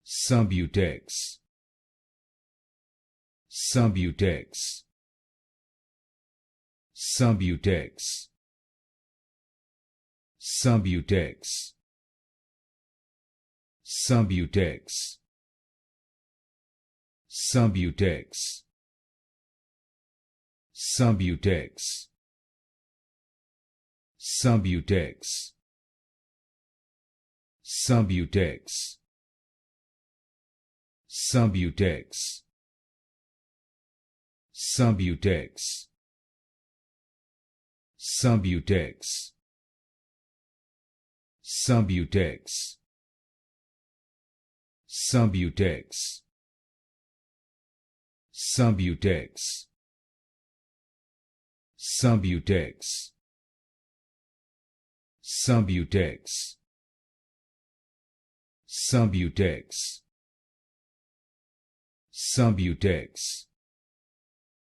Subutex, Subutex, Subutex, Subutex, Subutex, Subutex, Subutex, Subutex, Subutex, Subutex, Subutex, Subutex, Subutex, Subutex, Subutex, Subutex, Subutex, Subutex, Subutex,